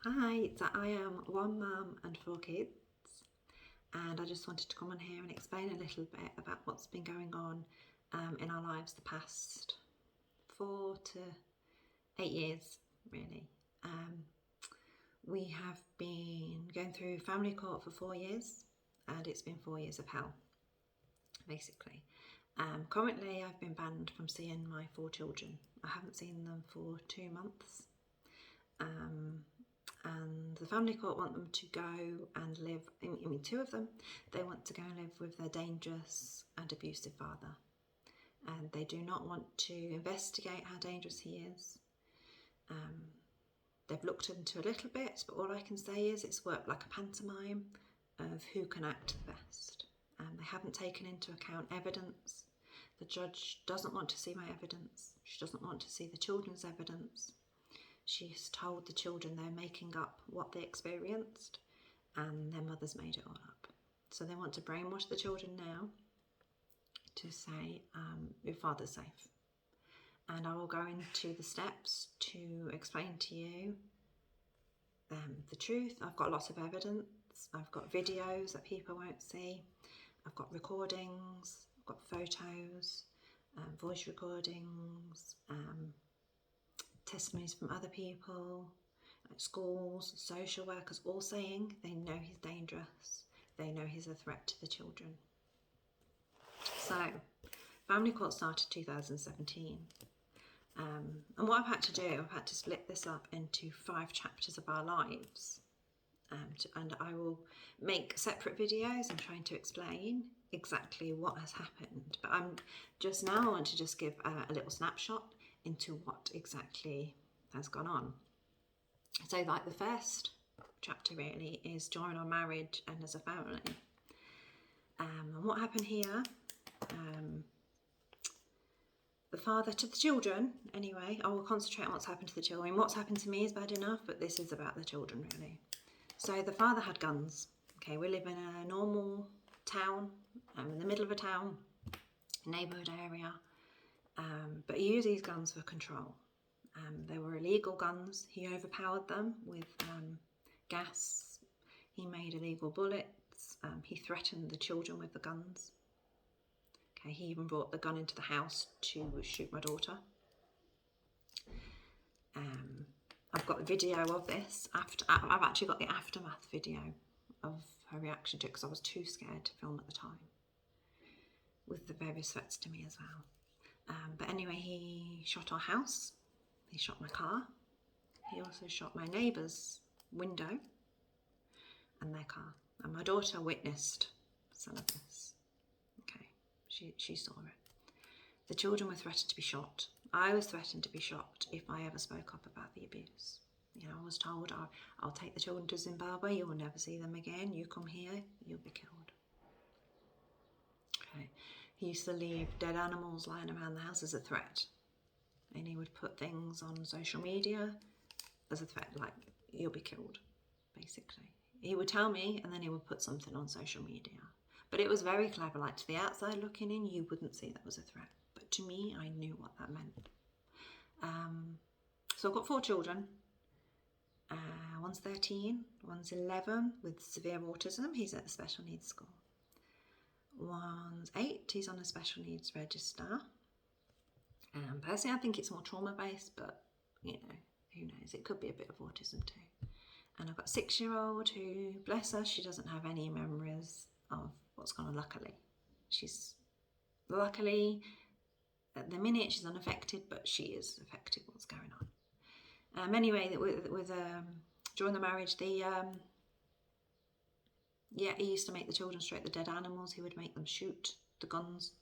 Hi, so I am one mum and 4 kids, and I just wanted to come on here and explain a little bit about what's been going on in our lives the past 4 to 8 years, really. We have been going through family court for 4 years, and it's been 4 years of hell, basically. Currently, I've been banned from seeing my 4 children. I haven't seen them for 2 months. And the family court want them to go and live, 2 of them, they want to go and live with their dangerous and abusive father. And they do not want to investigate how dangerous he is. They've looked into a little bit, but all I can say is it's worked like a pantomime of who can act the best. They haven't taken into account evidence. The judge doesn't want to see my evidence. She doesn't want to see the children's evidence. She's told the children they're making up what they experienced and their mothers made it all up. So they want to brainwash the children now to say, your father's safe. And I will go into the steps to explain to you the truth. I've got lots of evidence. I've got videos that people won't see. I've got recordings, I've got photos, voice recordings, testimonies from other people, like schools, social workers, all saying they know he's dangerous, they know he's a threat to the children. So, family court started 2017. And what I've had to do, I've had to split this up into 5 chapters of our lives. And I will make separate videos and trying to explain exactly what has happened. But I want to just give a little snapshot into what exactly has gone on. So like the first chapter really is during our marriage and as a family. And what happened here, the father to the children, anyway, I will concentrate on what's happened to the children. What's happened to me is bad enough, but this is about the children really. So the father had guns. Okay, we live in a normal town, in the middle of a town, neighbourhood area. But he used these guns for control. They were illegal guns. He overpowered them with gas. He made illegal bullets. He threatened the children with the guns. Okay, he even brought the gun into the house to shoot my daughter. I've got the video of this. I've actually got the aftermath video of her reaction to it because I was too scared to film at the time, with the various threats to me as well. But anyway, he shot our house, he shot my car, he also shot my neighbour's window and their car. And my daughter witnessed some of this. Okay, she saw it. The children were threatened to be shot. I was threatened to be shot if I ever spoke up about the abuse. You know, I was told, I'll take the children to Zimbabwe, you will never see them again, you come here, you'll be killed. Okay. He used to leave dead animals lying around the house as a threat. And he would put things on social media as a threat, like, you'll be killed, basically. He would tell me, and then he would put something on social media. But it was very clever, like to the outside looking in, you wouldn't see that was a threat. But to me, I knew what that meant. So I've got 4 children. One's 13, one's 11 with severe autism. He's at a special needs school. One's 8, he's on a special needs register. Personally, I think it's more trauma-based, but, you know, who knows? It could be a bit of autism too. And I've got a 6-year-old who, bless her, she doesn't have any memories of what's gone on, luckily. Luckily, at the minute, she's unaffected, but she is affected what's going on. Anyway, during the marriage, he used to make the children stroke the dead animals. He would make them shoot the guns.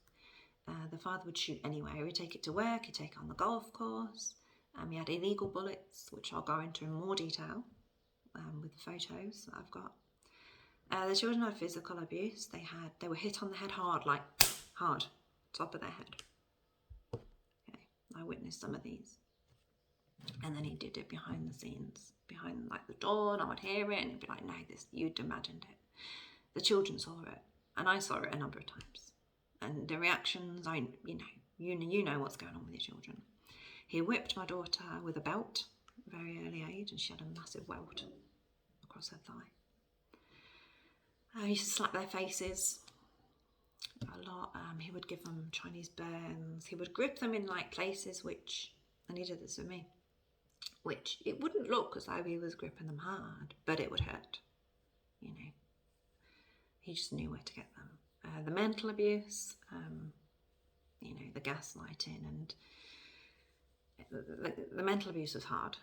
The father would shoot anyway. He would take it to work, he'd take it on the golf course. He had illegal bullets, which I'll go into in more detail with the photos that I've got. The children had physical abuse. They were hit on the head hard, top of their head. Okay, I witnessed some of these. And then he did it behind the scenes, behind like the door, and I would hear it, and he'd be like, no, you'd imagined it. The children saw it, and I saw it a number of times. And the reactions, you know what's going on with your children. He whipped my daughter with a belt a very early age, and she had a massive welt across her thigh. He used to slap their faces a lot. He would give them Chinese burns. He would grip them in like places which, and he did this with me, which it wouldn't look as though he was gripping them hard, but it would hurt, you know. He just knew where to get them. The mental abuse, you know, the gaslighting, and the mental abuse was hard.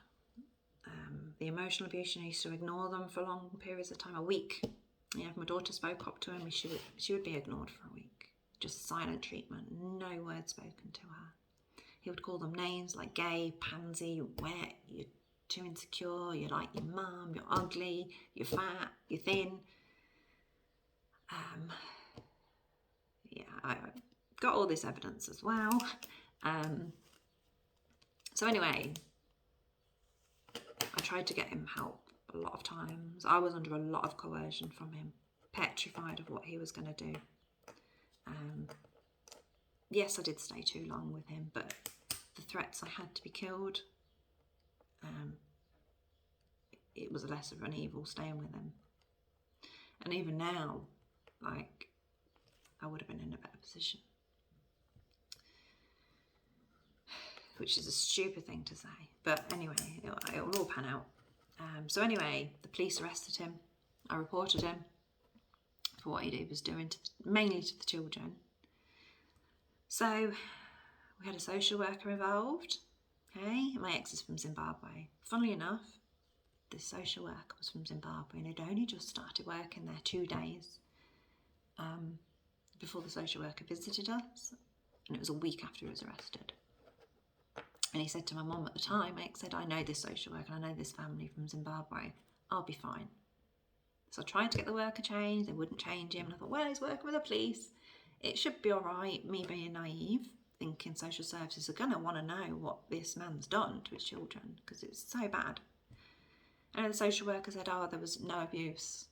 The emotional abuse, you know, he used to ignore them for long periods of time, a week. You know, if my daughter spoke up to him, she would be ignored for a week. Just silent treatment, no words spoken to her. He would call them names like gay, pansy, wet, you're too insecure, you're like your mum, you're ugly, you're fat, you're thin. Yeah, I got all this evidence as well. So anyway, I tried to get him help a lot of times. I was under a lot of coercion from him, petrified of what he was going to do. Yes, I did stay too long with him, but the threats I had to be killed, it was a lesser of an evil staying with him. And even now, like, I would have been in a better position. Which is a stupid thing to say. But anyway, it will all pan out. So anyway, the police arrested him. I reported him for what he was doing, mainly to the children. So we had a social worker involved. Okay, my ex is from Zimbabwe. Funnily enough, this social worker was from Zimbabwe and had only just started working there 2 days before the social worker visited us, and it was a week after he was arrested. And he said to my mum at the time, my ex said, I know this social worker, I know this family from Zimbabwe, I'll be fine. So I tried to get the worker changed, they wouldn't change him, and I thought, well, he's working with the police, it should be all right. Me being naive, thinking social services are going to want to know what this man's done to his children, because it's so bad. And the social worker said, oh, there was no abuse.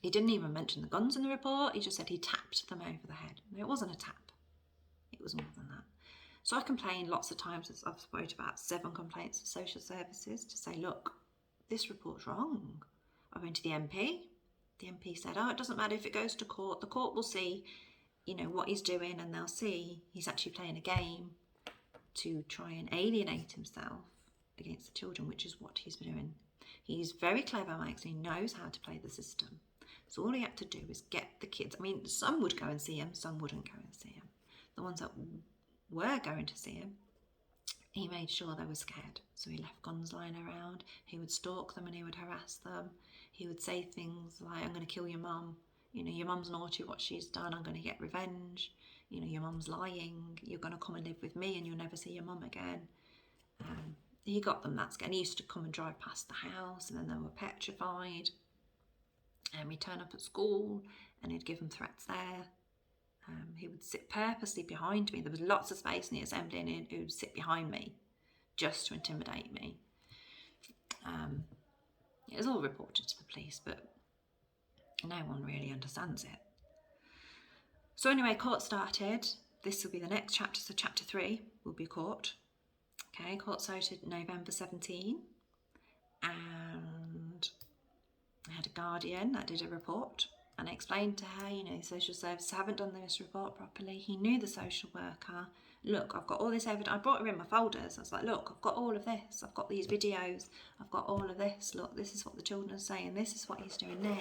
He didn't even mention the guns in the report, he just said he tapped them over the head. No, it wasn't a tap, it was more than that. So I complained lots of times, as I've spoken about 7 complaints to social services to say, look, this report's wrong. I went to the MP. The MP said, oh, it doesn't matter if it goes to court. The court will see, you know, what he's doing, and they'll see he's actually playing a game to try and alienate himself against the children, which is what he's doing. He's very clever, Mike, so he knows how to play the system. So all he had to do is get the kids. I mean, some would go and see him, some wouldn't go and see him. The ones that were going to see him, he made sure they were scared. So he left guns lying around. He would stalk them and he would harass them. He would say things like, I'm going to kill your mum. You know, your mum's naughty, what she's done, I'm going to get revenge. You know, your mum's lying. You're going to come and live with me and you'll never see your mum again. He got them that scared. And he used to come and drive past the house, and then they were petrified. He'd turn up at school and he'd give them threats there. He would sit purposely behind me. There was lots of space in the assembly, and he would sit behind me just to intimidate me. It was all reported to the police, but no one really understands it. So anyway, court started. This will be the next chapter, so chapter 3 will be court. Okay, court started November 17, and I had a guardian that did a report. And I explained to her, you know, social services haven't done this report properly. He knew the social worker. Look, I've got all this evidence. I brought her in my folders. I was like, look, I've got all of this. I've got these videos. I've got all of this. Look, this is what the children are saying. This is what he's doing now.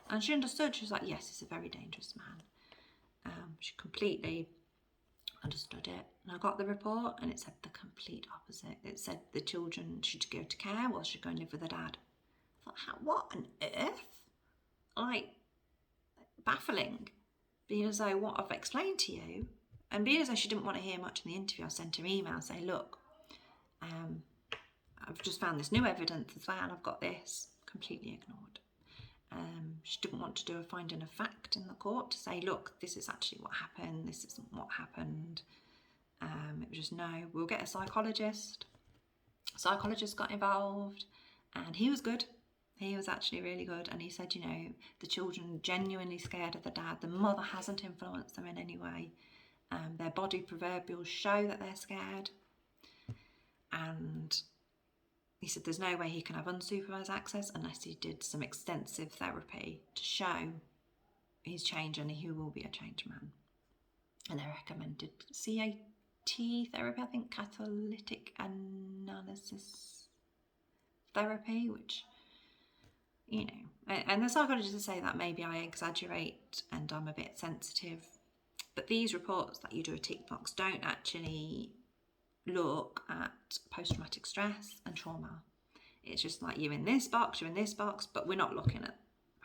And she understood. She was like, yes, he's a very dangerous man. She completely understood it. And I got the report and it said the complete opposite. It said the children should go to care while she go and live with her dad. I thought, what on earth? Like, baffling, being as though what I've explained to you, and being as though she didn't want to hear much in the interview, I sent her email saying, look, I've just found this new evidence as well, I've got this. Completely ignored. She didn't want to do a finding of fact in the court to say, look, this is actually what happened, this isn't what happened. It was just, no, we'll get a psychologist. Psychologist got involved, and he was good. He was actually really good, and he said, you know, the children are genuinely scared of the dad. The mother hasn't influenced them in any way. Their body proverbials show that they're scared. And he said there's no way he can have unsupervised access unless he did some extensive therapy to show his change, and he will be a changed man. And they recommended CAT therapy, I think, catalytic analysis therapy, which, you know, and the psychologists say that maybe I exaggerate and I'm a bit sensitive, but these reports that you do a tick box don't actually look at post-traumatic stress and trauma. It's just like, you're in this box, but we're not looking at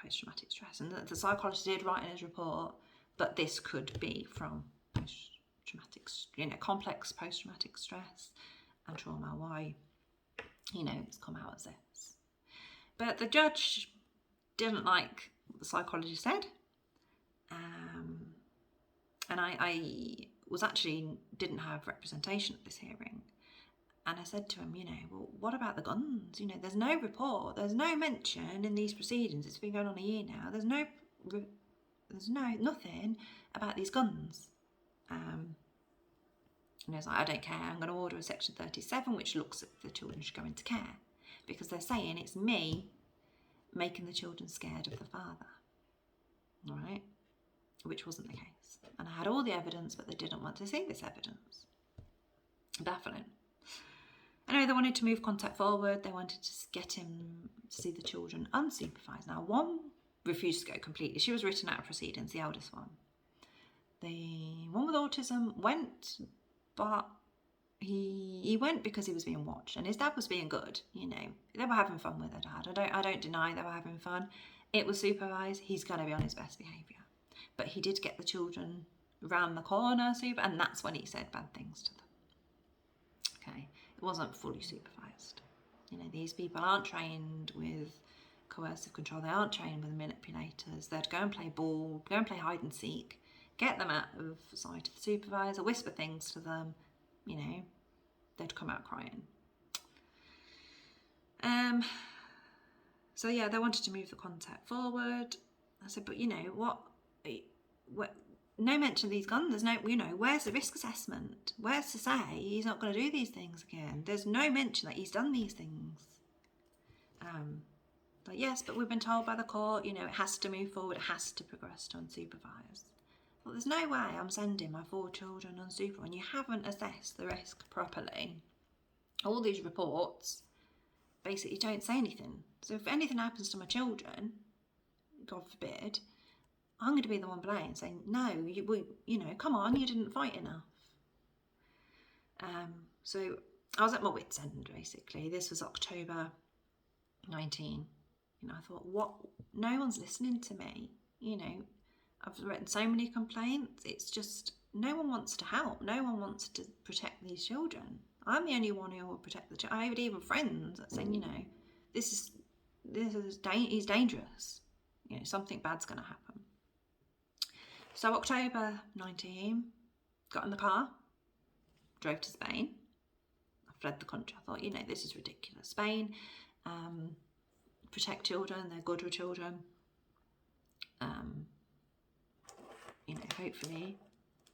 post-traumatic stress. And the psychologist did write in his report, but this could be from post-traumatic, you know, complex post-traumatic stress and trauma, why, you know, it's come out as this. But the judge didn't like what the psychologist said. And I was actually, didn't have representation at this hearing. And I said to him, you know, well, what about the guns? You know, there's no report, there's no mention in these proceedings. It's been going on a year now. There's nothing about these guns. And I was like, I don't care. I'm going to order a section 37, which looks at the children should go into care, because they're saying it's me making the children scared of the father. All right, which wasn't the case. And I had all the evidence, but they didn't want to see this evidence. Baffling. Anyway, they wanted to move contact forward. They wanted to get him to see the children unsupervised. Now, one refused to go completely. She was written out of proceedings, the eldest one. The one with autism went, but he went because he was being watched, and his dad was being good. You know, they were having fun with their dad. I don't deny they were having fun. It was supervised. He's going to be on his best behaviour. But he did get the children round the corner, and that's when he said bad things to them. Okay, it wasn't fully supervised. You know, these people aren't trained with coercive control. They aren't trained with manipulators. They'd go and play ball, go and play hide and seek, get them out of sight of the supervisor, whisper things to them. You know, they'd come out crying. So yeah, they wanted to move the contact forward. I said, but you know what? No mention of these guns. There's no, you know, where's the risk assessment? Where's to say he's not going to do these things again? There's no mention that he's done these things. But yes, but we've been told by the court, you know, it has to move forward, it has to progress to unsupervised. Well, there's no way I'm sending my 4 children unsupervised when you haven't assessed the risk properly. All these reports basically don't say anything. So if anything happens to my children, God forbid, I'm going to be the one blamed, saying, no, you know, come on, you didn't fight enough. So I was at my wit's end, basically. This was October 19. You know, I thought, what? No one's listening to me. You know, I've written so many complaints. It's just, no one wants to help. No one wants to protect these children. I'm the only one who will protect the children. I have even friends that saying, you know, he's dangerous. You know, something bad's going to happen. So October 19, got in the car, drove to Spain. I fled the country. I thought, you know, this is ridiculous. Spain, protect children, they're good with children. You know, hopefully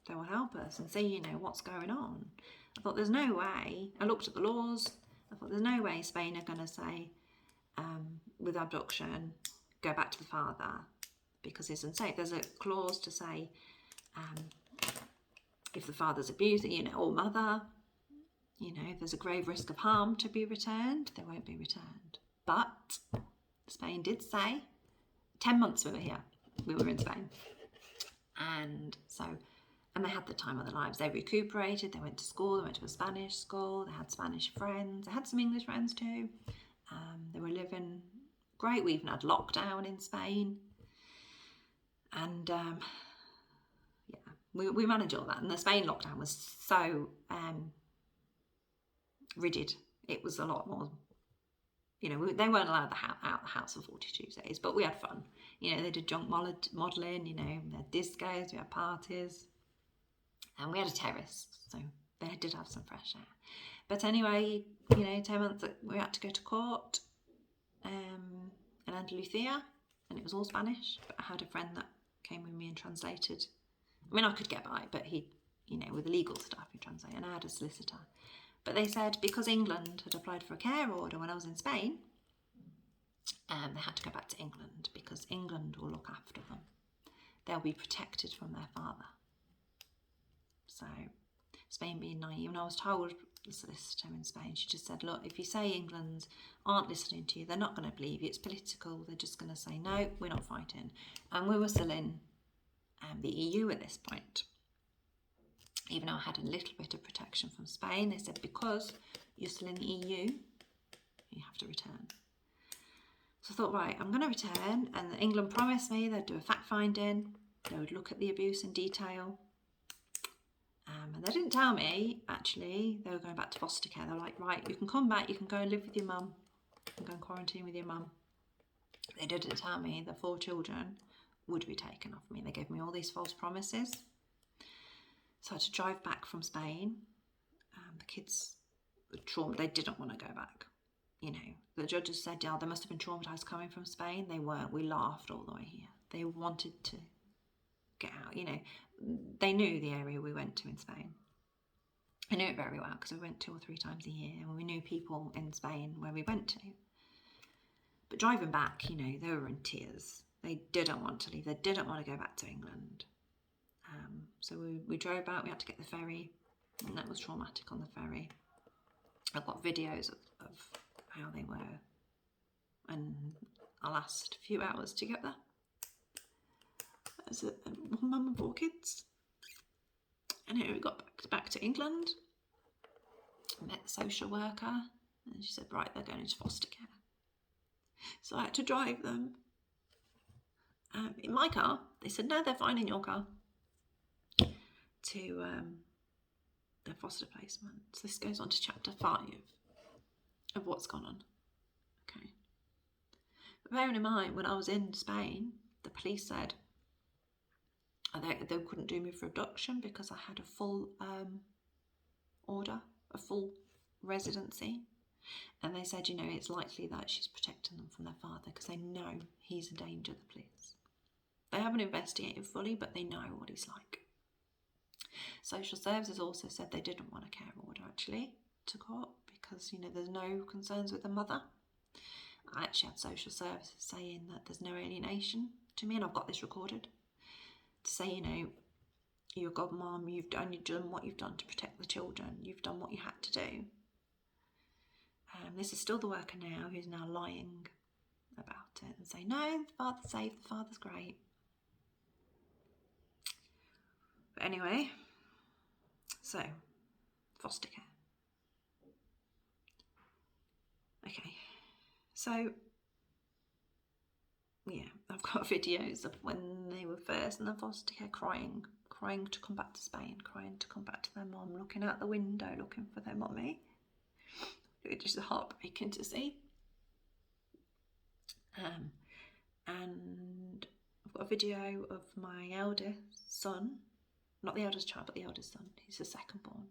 they will help us and see, you know, what's going on. I thought, there's no way. I looked at the laws. I thought, there's no way Spain are going to say, with abduction, go back to the father, because it's unsafe. There's a clause to say, if the father's abusing, you know, or mother, you know, if there's a grave risk of harm to be returned, they won't be returned. But Spain did say, 10 months we were here, we were in Spain. And they had the time of their lives. They recuperated, they went to school, they went to a Spanish school, they had Spanish friends, they had some English friends too. They were living great. We even had lockdown in Spain. And yeah, we managed all that. And the Spain lockdown was so rigid. It was a lot more, you know, they weren't allowed out the house for 42 days, but we had fun. You know, they did junk modelling, you know, we had discos, we had parties, and we had a terrace, so they did have some fresh air. But anyway, you know, 10 months we had to go to court in Andalusia, and it was all Spanish, but I had a friend that came with me and translated. I mean, I could get by, but he, you know, with the legal stuff, he translated, and I had a solicitor. But they said because England had applied for a care order when I was in Spain, they had to go back to England because England will look after them. They'll be protected from their father. So Spain being naive, and I was told, the solicitor in Spain, she just said, look, if you say England aren't listening to you, they're not going to believe you, it's political, they're just going to say, no, we're not fighting. And we were still in the EU at this point. Even though I had a little bit of protection from Spain, they said, because you're still in the EU, you have to return. So I thought, right, I'm going to return, and England promised me they'd do a fact-finding, they would look at the abuse in detail. And they didn't tell me, actually, they were going back to foster care. They were like, right, you can come back, you can go and live with your mum, you can go and quarantine with your mum. They didn't tell me the 4 children would be taken off me. They gave me all these false promises. So I had to drive back from Spain. The kids were traumatized. They didn't want to go back. You know, the judges said, yeah, they must have been traumatised coming from Spain. They weren't. We laughed all the way here. They wanted to get out, you know. They knew the area we went to in Spain. I knew it very well because we went 2 or 3 times a year, and we knew people in Spain where we went to. But driving back, you know, they were in tears. They didn't want to leave. They didn't want to go back to England. So we drove out. We had to get the ferry, and that was traumatic on the ferry. I've got videos of how they were, and our last few hours together as a mum of 4 kids. And here we got back to England, met the social worker, and she said, right, they're going into foster care. So I had to drive them in my car. They said, no, they're fine in your car, to their foster placement. So this goes on to chapter 5 of what's gone on. Okay. But bearing in mind, when I was in Spain, the police said they couldn't do me for abduction because I had a full order, a full residency. And they said, you know, it's likely that she's protecting them from their father because they know he's a danger to the police. They haven't investigated fully, but they know what he's like. Social services also said they didn't want a care order, actually, to court because, you know, there's no concerns with the mother. I actually had social services saying that there's no alienation to me, and I've got this recorded, to say, you know, you're a godmom, you've done what you've done to protect the children, you've done what you had to do. This is still the worker now who's now lying about it and saying, no, the father's safe, the father's great. But anyway, so, foster care. Okay, so, yeah, I've got videos of when they were first in the foster care crying to come back to Spain, crying to come back to their mum, looking out the window, looking for their mummy. It's just heartbreaking to see. And I've got a video of my eldest son, not the eldest child, but the eldest son, he's the second born,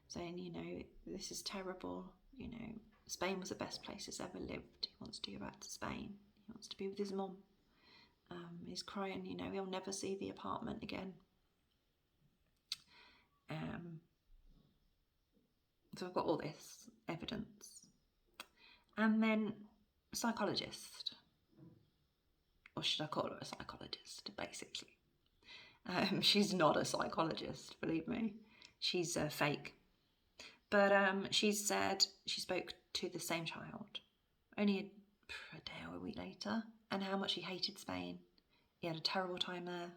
saying, you know, this is terrible, you know, Spain was the best place he's ever lived. He wants to go back to Spain. He wants to be with his mum. He's crying, you know, he'll never see the apartment again. So I've got all this evidence. And then a psychologist, or should I call her a psychologist, basically. She's not a psychologist, believe me. She's fake. But she said she spoke to the same child only a day or a week later, and how much he hated Spain. He had a terrible time there.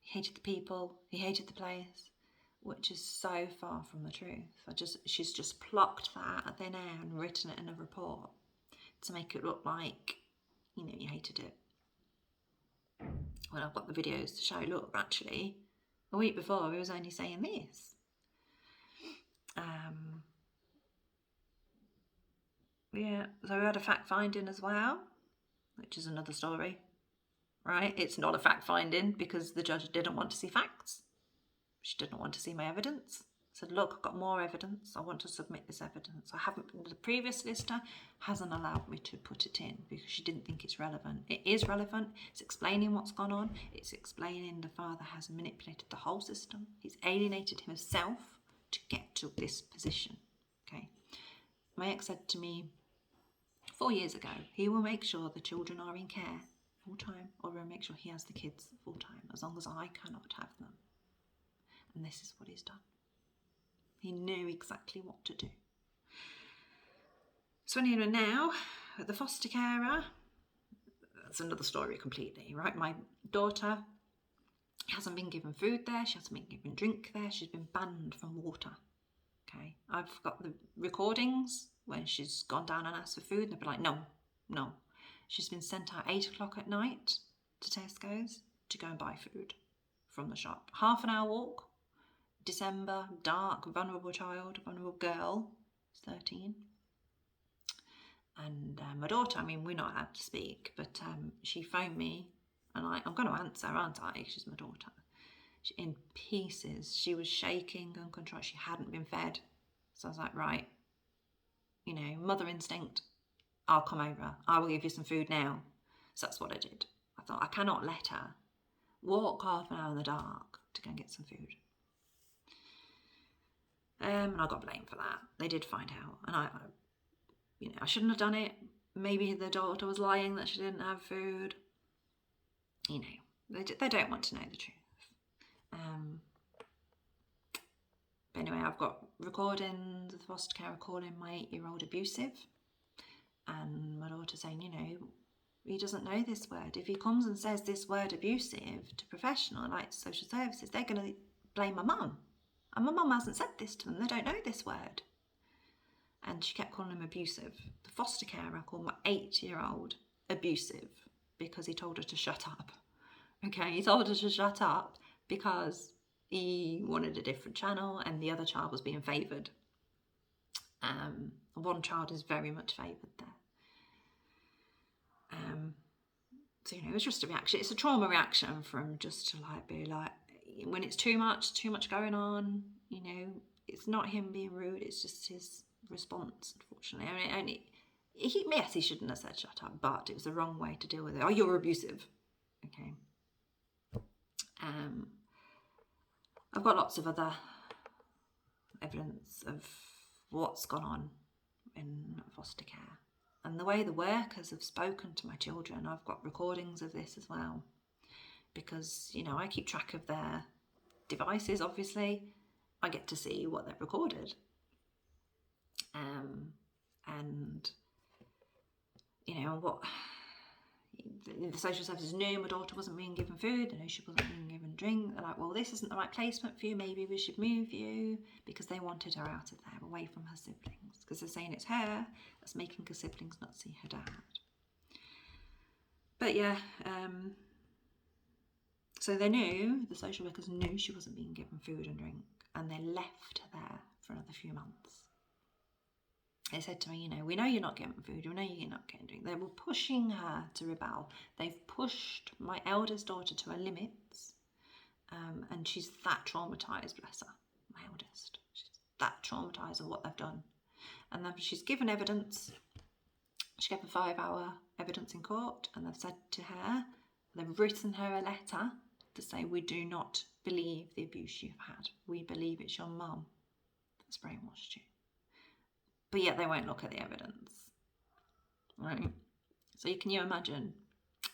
He hated the people. He hated the place, which is so far from the truth. She's just plucked that out of thin air and written it in a report to make it look like, you know, he hated it. Well, I've got the videos to show, look, actually, a week before he was only saying this. Yeah, so we had a fact finding as well, which is another story, right? It's not a fact finding because the judge didn't want to see facts. She didn't want to see my evidence. Said, look, I've got more evidence. I want to submit this evidence. The previous solicitor hasn't allowed me to put it in because she didn't think it's relevant. It is relevant. It's explaining what's gone on. It's explaining the father has manipulated the whole system. He's alienated himself to get to this position. Okay. My ex said to me 4 years ago, he will make sure the children are in care full time, or will make sure he has the kids full time, as long as I cannot have them. And this is what he's done. He knew exactly what to do. So anyway, now, the foster carer, that's another story completely, right? My daughter hasn't been given food there, she hasn't been given drink there, she's been banned from water. Okay, I've got the recordings when she's gone down and asked for food, and they'll be like, no. She's been sent out 8 o'clock at night to Tesco's to go and buy food from the shop. Half an hour walk, December, dark, vulnerable child, vulnerable girl, 13. And my daughter, I mean, we're not allowed to speak, but she phoned me, and I'm going to answer, aren't I? She's my daughter. In pieces. She was shaking, uncontrolled. She hadn't been fed. So I was like, right, you know, mother instinct, I'll come over. I will give you some food now. So that's what I did. I thought, I cannot let her walk half an hour in the dark to go and get some food. And I got blamed for that. They did find out. And I shouldn't have done it. Maybe the daughter was lying that she didn't have food. You know, they don't want to know the truth. But anyway, I've got recordings of the foster carer calling my 8-year-old abusive, and my daughter saying, you know, he doesn't know this word. If he comes and says this word abusive to professional, like social services, they're going to blame my mum. And my mum hasn't said this to them. They don't know this word. And she kept calling him abusive. The foster carer called my 8-year-old abusive because he told her to shut up. Okay, he told her to shut up because he wanted a different channel and the other child was being favoured. One child is very much favoured there. So, you know, it was just a reaction. It's a trauma reaction from just to like be like, when it's too much going on, you know, it's not him being rude, it's just his response, unfortunately. I mean, he shouldn't have said shut up, but it was the wrong way to deal with it. Oh, you're abusive. Okay. I've got lots of other evidence of what's gone on in foster care. And the way the workers have spoken to my children, I've got recordings of this as well. Because, you know, I keep track of their devices, obviously. I get to see what they've recorded. And, you know, what the social services knew my daughter wasn't being given food, they knew she wasn't being given drink. They're like, well, this isn't the right placement for you, maybe we should move you, because they wanted her out of there, away from her siblings, because they're saying it's her that's making her siblings not see her dad. But yeah, so they knew, the social workers knew she wasn't being given food and drink, and they left her there for another few months. They said to me, you know, we know you're not getting food, we know you're not getting drink. They were pushing her to rebel. They've pushed my eldest daughter to her limits, and she's that traumatised, bless her, my eldest. She's that traumatised of what they've done. And then she's given evidence. She gave a 5-hour evidence in court, and they've said to her, they've written her a letter to say, we do not believe the abuse you've had. We believe it's your mum that's brainwashed you. But yet they won't look at the evidence, right? So can you imagine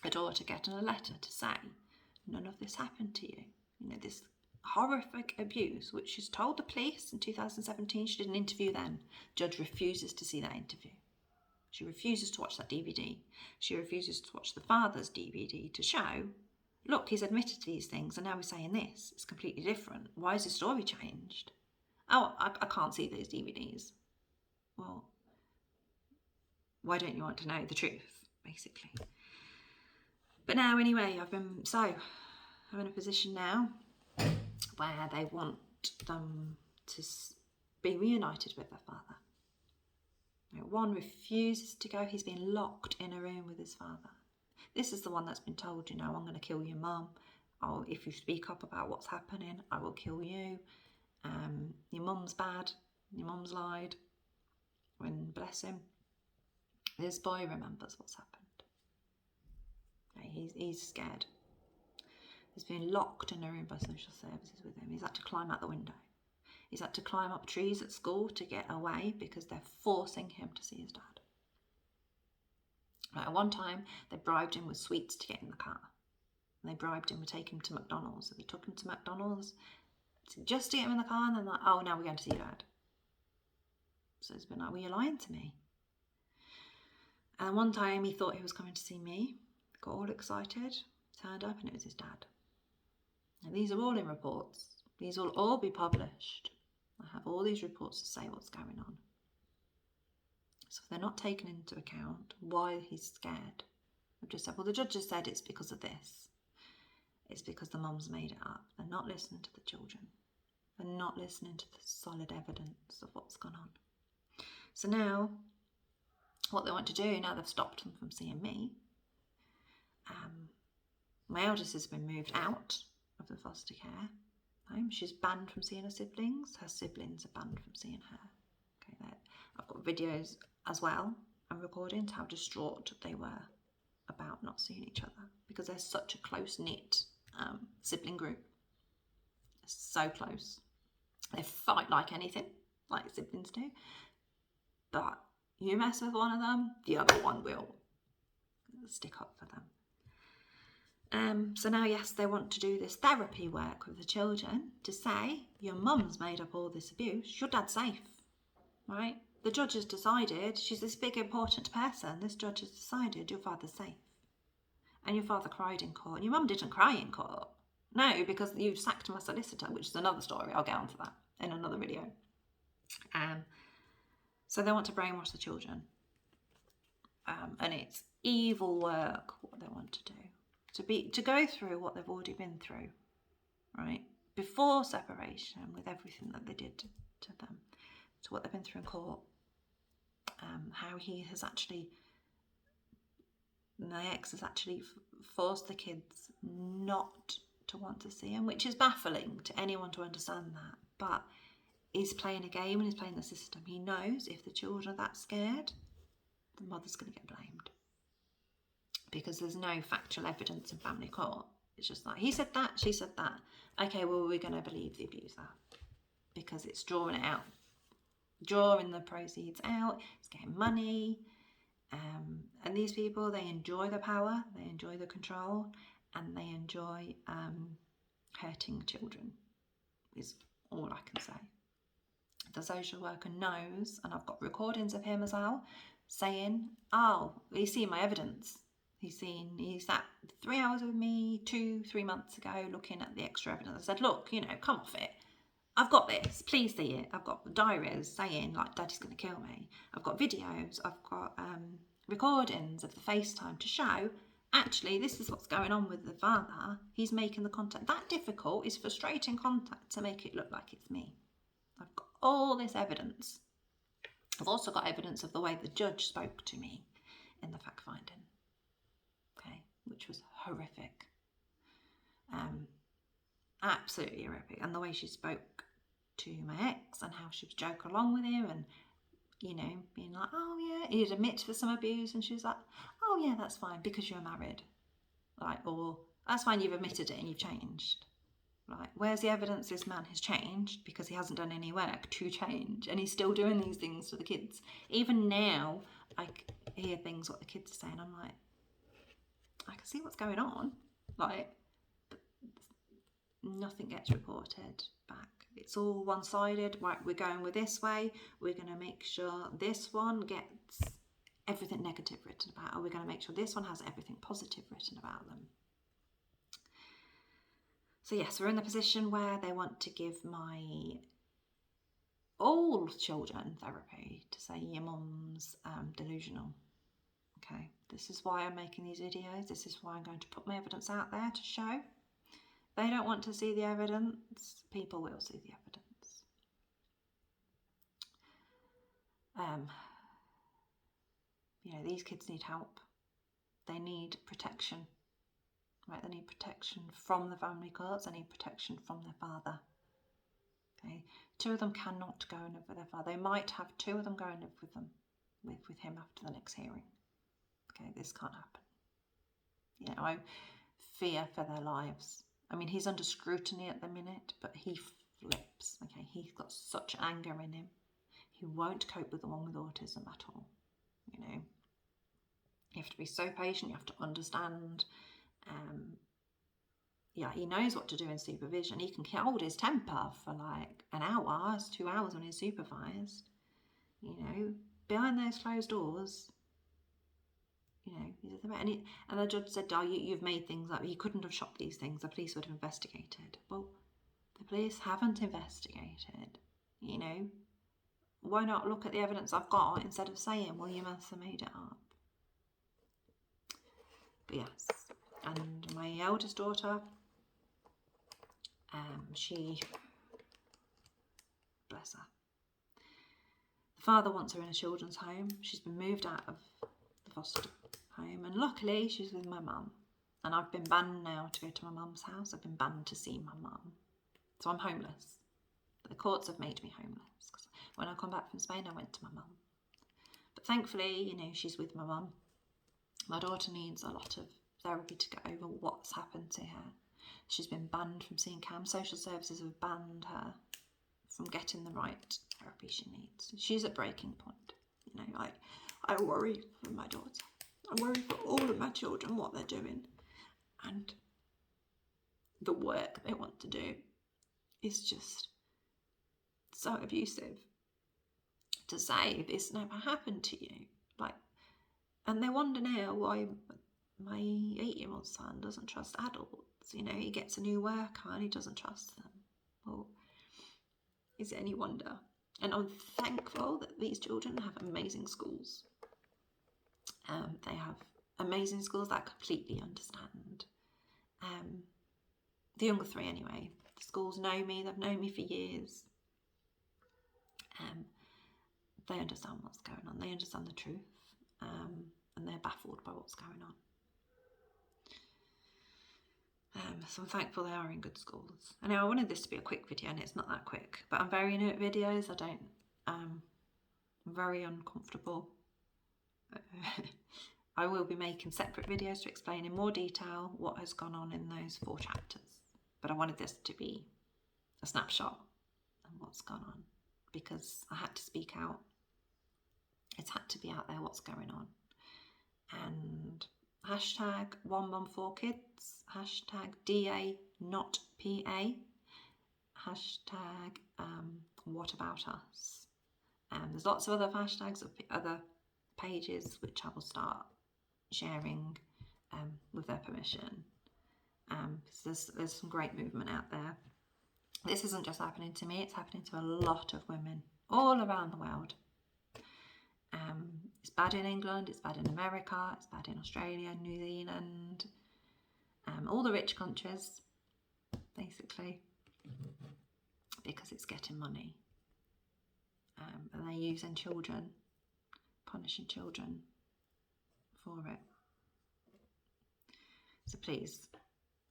a daughter getting a letter to say, none of this happened to you? You know, this horrific abuse, which she's told the police in 2017. She did an interview then. Judge refuses to see that interview. She refuses to watch that DVD. She refuses to watch the father's DVD to show, look, he's admitted to these things and now he's saying this. It's completely different. Why has his story changed? Oh, I can't see those DVDs. Well, why don't you want to know the truth, basically? But now, anyway, I'm in a position now where they want them to be reunited with their father. Now, one refuses to go. He's been locked in a room with his father. This is the one that's been told, you know, I'm going to kill your mum. Oh, if you speak up about what's happening, I will kill you. Your mum's bad. Your mum's lied. When, bless him, this boy remembers what's happened. Okay, he's scared. He's been locked in a room by social services with him. He's had to climb out the window. He's had to climb up trees at school to get away because they're forcing him to see his dad. Right, at one time, they bribed him with sweets to get in the car. And they bribed him with taking him to McDonald's. So they took him to McDonald's just to get him in the car, and then like, oh, now we're going to see your dad. So it's been like, well, you're lying to me. And one time he thought he was coming to see me, got all excited, turned up, and it was his dad. And these are all in reports. These will all be published. I have all these reports to say what's going on. So if they're not taken into account why he's scared, I've just said, well, the judge has said it's because of this. It's because the mum's made it up. They're not listening to the children. They're not listening to the solid evidence of what's gone on. So now, what they want to do, now they've stopped them from seeing me, my eldest has been moved out of the foster care home. She's banned from seeing her siblings. Her siblings are banned from seeing her. Okay, I've got videos as well and recordings how distraught they were about not seeing each other because they're such a close-knit sibling group. So close. They fight like anything, like siblings do. But you mess with one of them, the other one will stick up for them. So now, yes, they want to do this therapy work with the children to say, your mum's made up all this abuse, your dad's safe, right? The judge has decided, she's this big important person, this judge has decided your father's safe. And your father cried in court, and your mum didn't cry in court. No, because you sacked my solicitor, which is another story. I'll get onto that in another video. So they want to brainwash the children. And it's evil work, what they want to do. To go through what they've already been through, right? Before separation, with everything that they did to them, to what they've been through in court, how he has actually, my ex has actually forced the kids not to want to see him, which is baffling to anyone to understand that. But he's playing a game and he's playing the system. He knows if the children are that scared, the mother's going to get blamed. Because there's no factual evidence in family court. It's just like, he said that, she said that. Okay, well, we're going to believe the abuser. Because it's drawing it out. Drawing the proceeds out. It's getting money. And these people, they enjoy the power. They enjoy the control. And they enjoy hurting children. Is all I can say. The social worker knows, and I've got recordings of him as well, saying, oh, he's seen my evidence. He's sat 3 hours with me 2-3 months ago looking at the extra evidence. I said, look, come off it. I've got this, please see it. I've got diaries saying like daddy's going to kill me. I've got videos, I've got recordings of the FaceTime to show actually this is what's going on with the father. He's making the contact that difficult, is frustrating contact to make it look like it's me. I've got all this evidence. I've also got evidence of the way the judge spoke to me in the fact finding. Okay, which was horrific. Absolutely horrific. And the way she spoke to my ex and how she would joke along with him and, being like, oh yeah, he'd admit to some abuse and she was like, oh yeah, that's fine because you're married. Or that's fine, you've admitted it and you've changed. Where's the evidence this man has changed because he hasn't done any work to change and he's still doing these things to the kids. Even now, I hear things what the kids are saying. I'm like, I can see what's going on. But nothing gets reported back. It's all one-sided. Right, we're going with this way. We're going to make sure this one gets everything negative written about, or we're going to make sure this one has everything positive written about them. So yes, we're in the position where they want to give all children therapy to say your mum's delusional. Okay, this is why I'm making these videos. This is why I'm going to put my evidence out there to show. They don't want to see the evidence. People will see the evidence. These kids need help. They need protection. Right? They need protection from the family courts. They need protection from their father. Okay, 2 of them cannot go and live with their father. They might have 2 of them go and live with them, with him after the next hearing. Okay, this can't happen. I fear for their lives. I mean, he's under scrutiny at the minute, but he flips. Okay, he's got such anger in him. He won't cope with the one with autism at all. You know, you have to be so patient. You have to understand. Yeah, he knows what to do in supervision. He can hold his temper for like an hour, 2 hours when he's supervised. You know, behind those closed doors, you know, and the judge said, "Oh, you've made things up. You couldn't have shot these things. The police would have investigated." Well, the police haven't investigated. You know, why not look at the evidence I've got instead of saying, "Well, you must have made it up." But yes, and my eldest daughter, she, bless her, the father wants her in a children's home. She's been moved out of the foster home, and luckily she's with my mum. And I've been banned now to go to my mum's house. I've been banned to see my mum. So I'm homeless. The courts have made me homeless. Because when I come back from Spain, I went to my mum. But thankfully, you know, she's with my mum. My daughter needs a lot of therapy to get over what's happened to her. She's been banned from seeing CAM. Social services have banned her from getting the right therapy she needs. She's at breaking point. You know, I worry for my daughter. I worry for all of my children, what they're doing. And the work they want to do is just so abusive. To say this never happened to you. Like, and they wonder now why my 8-year-old son doesn't trust adults. You know, he gets a new worker and he doesn't trust them. Well, is it any wonder? And I'm thankful that these children have amazing schools. They have amazing schools that completely understand. The younger 3 anyway. The schools know me. They've known me for years. They understand what's going on. They understand the truth. And they're baffled by what's going on. So I'm thankful they are in good schools. I know I wanted this to be a quick video and it's not that quick, but I'm very new at videos. I'm very uncomfortable. I will be making separate videos to explain in more detail what has gone on in those 4 chapters. But I wanted this to be a snapshot of what's gone on because I had to speak out. It's had to be out there what's going on. And hashtag 114kids, hashtag DA not PA, hashtag what about us. There's lots of other hashtags of other pages which I will start sharing with their permission. There's some great movement out there. This isn't just happening to me, it's happening to a lot of women all around the world. It's bad in England, it's bad in America, it's bad in Australia, New Zealand, all the rich countries, basically, because it's getting money. And they're using children, punishing children for it. So please,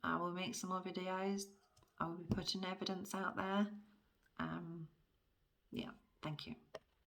I will make some more videos. I will be putting evidence out there. Yeah, thank you.